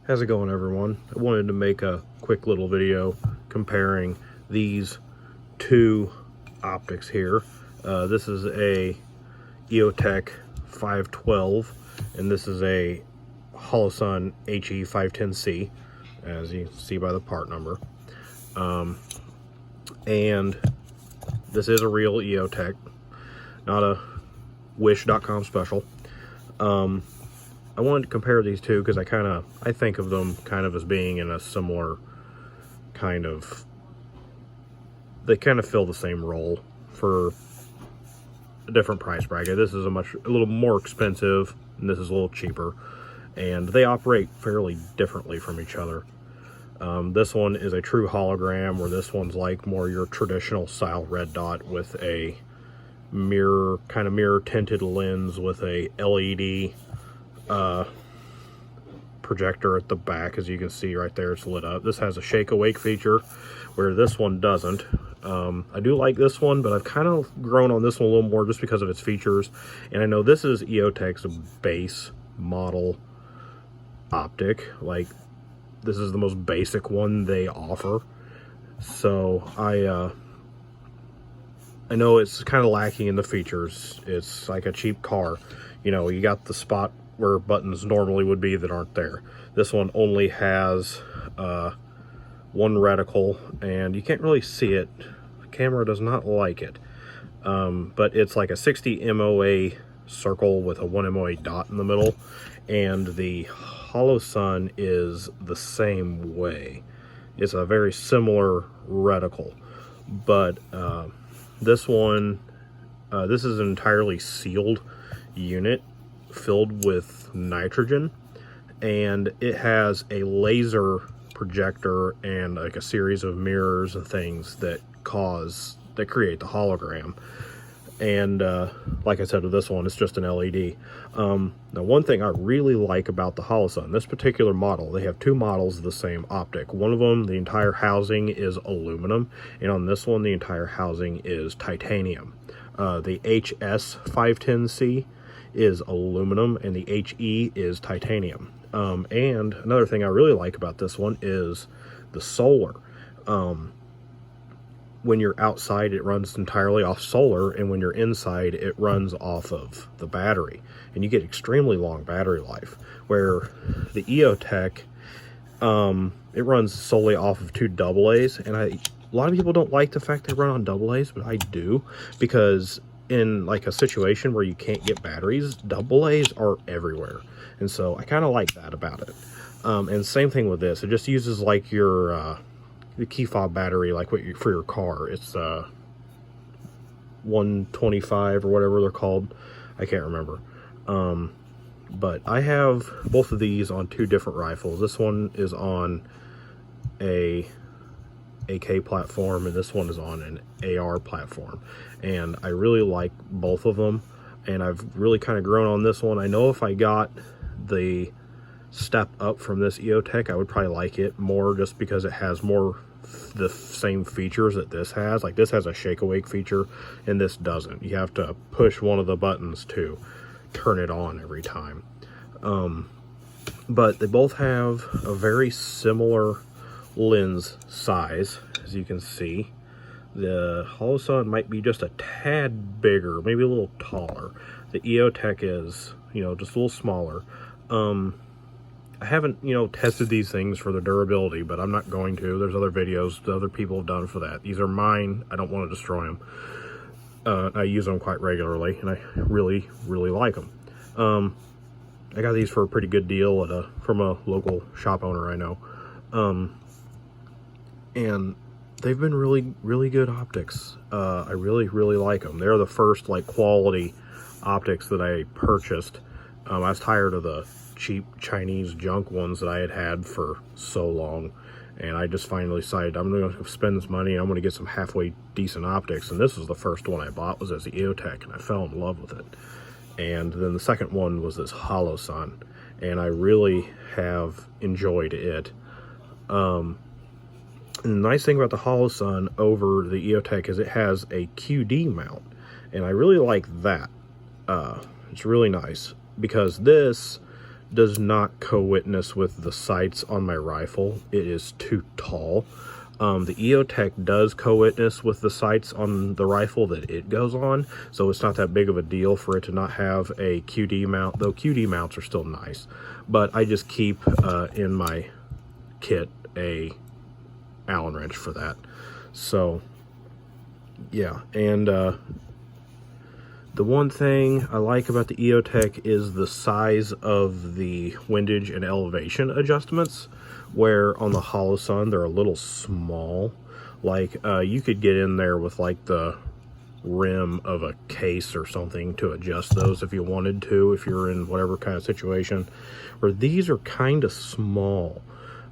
How's it going, everyone? I wanted to make a quick little video comparing these two optics here. This is a Eotech 512 and this is a holosun he510C, as you see by the part number. And this is a real Eotech, not a wish.com special. I wanted to compare these two because I think of them kind of as being in a similar kind of, they kind of fill the same role for a different price bracket. This is a little more expensive and this is a little cheaper, and they operate fairly differently from each other. This one is a true hologram, where this one's like more your traditional style red dot with a mirror tinted lens with a LED projector at the back. As you can see right there, it's lit up. This has a shake awake feature where this one doesn't. I do like this one, but I've kind of grown on this one a little more just because of its features. And I know this is Eotech's base model optic. Like, this is the most basic one they offer. So I know it's kind of lacking in the features. It's like a cheap car. You know, you got the spot where buttons normally would be that aren't there. This one only has one reticle, and you can't really see it. The camera does not like it. But it's like a 60 MOA circle with a 1 MOA dot in the middle, and the holosun is the same way. It's a very similar reticle, but this one, this is an entirely sealed unit filled with nitrogen, and it has a laser projector and like a series of mirrors and things that create the hologram. And like I said, with this one, it's just an LED. Now, one thing I really like about the holosun, this particular model, they have two models of the same optic. One of them, the entire housing is aluminum, and on this one, the entire housing is titanium. The HS510C is aluminum, and the HE is titanium. And another thing I really like about this one is the solar. When you're outside, it runs entirely off solar, and when you're inside, it runs off of the battery, and you get extremely long battery life. Where the Eotech, it runs solely off of two AA's, and a lot of people don't like the fact they run on AA's, but I do, because in like a situation where you can't get batteries, AA's are everywhere, and so I kind of like that about it. And same thing with this, it just uses like your the key fob battery, like for your car. It's 125 or whatever they're called, I can't remember. But I have both of these on two different rifles. This one is on a AK platform, and this one is on an AR platform, and I really like both of them, and I've really kind of grown on this one. I know if I got the step up from this Eotech, I would probably like it more, just because it has more the same features that this has. Like, this has a shake awake feature and this doesn't. You have to push one of the buttons to turn it on every time. But they both have a very similar lens size. As you can see, the holosun might be just a tad bigger, maybe a little taller. The Eotech is, you know, just a little smaller. I haven't, you know, tested these things for the durability, but I'm not going to. There's other videos that other people have done for that. These are mine. I don't want to destroy them. I use them quite regularly, and I really, really like them. I got these for a pretty good deal from a local shop owner I know. And they've been really, really good optics. I really, really like them. They're the first, like, quality optics that I purchased. I was tired of the cheap Chinese junk ones that I had for so long, and I just finally decided I'm going to spend this money and I'm going to get some halfway decent optics. And this was the first one I bought, was this Eotech, and I fell in love with it. And then the second one was this holosun, and I really have enjoyed it. And the nice thing about the holosun over the Eotech is it has a QD mount, and I really like that. It's really nice, because this does not co-witness with the sights on my rifle. It is too tall. The Eotech does co-witness with the sights on the rifle that it goes on, so it's not that big of a deal for it to not have a QD mount, though QD mounts are still nice. But I just keep in my kit a Allen wrench for that. So yeah, and the one thing I like about the Eotech is the size of the windage and elevation adjustments, where on the holosun they're a little small. Like you could get in there with like the rim of a case or something to adjust those if you wanted to, if you're in whatever kind of situation. Where these are kind of small,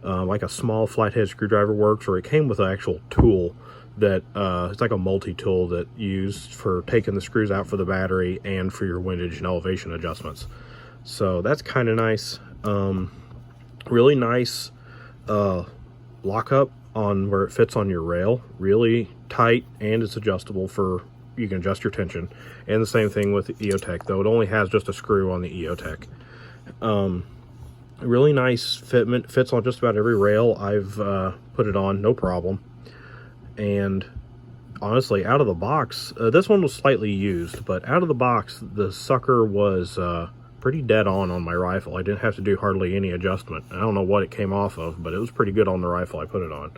like a small flathead screwdriver works, or it came with an actual tool that it's like a multi-tool that used for taking the screws out for the battery and for your windage and elevation adjustments. So that's kind of nice. Really nice lockup on where it fits on your rail, really tight, and it's adjustable for, you can adjust your tension. And the same thing with the Eotech, though it only has just a screw on the Eotech. Really nice fitment, fits on just about every rail I've put it on, no problem. And honestly, out of the box, this one was slightly used, but out of the box the sucker was pretty dead on my rifle. I didn't have to do hardly any adjustment. I don't know what it came off of, but it was pretty good on the rifle I put it on.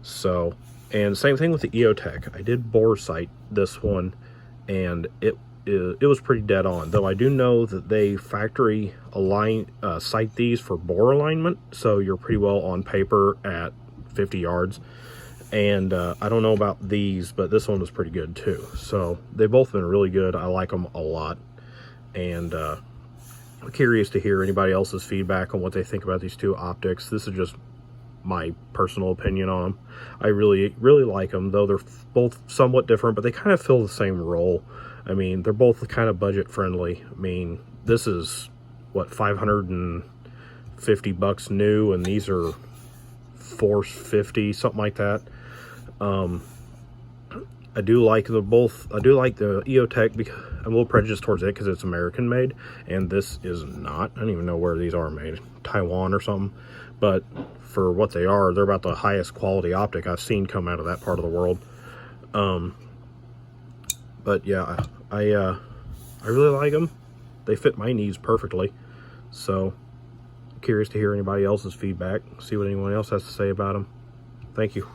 So, and same thing with the Eotech. I did bore sight this one, and it was pretty dead on, though I do know that they factory sight these for bore alignment, so you're pretty well on paper at 50 yards. And I don't know about these, but this one was pretty good too. So they've both been really good. I like them a lot. And I'm curious to hear anybody else's feedback on what they think about these two optics. This is just my personal opinion on them. I really like them, though they're both somewhat different, but they kind of fill the same role. I mean, they're both kind of budget friendly. I mean, this is what, $550 new, and these are $450, something like that. I do like the both. I do like the Eotech because I'm a little prejudiced towards it because it's American made, and this is not. I don't even know where these are made, Taiwan or something. But for what they are, they're about the highest quality optic I've seen come out of that part of the world. But yeah, I really like them. They fit my needs perfectly. So I'm curious to hear anybody else's feedback, see what anyone else has to say about them. Thank you.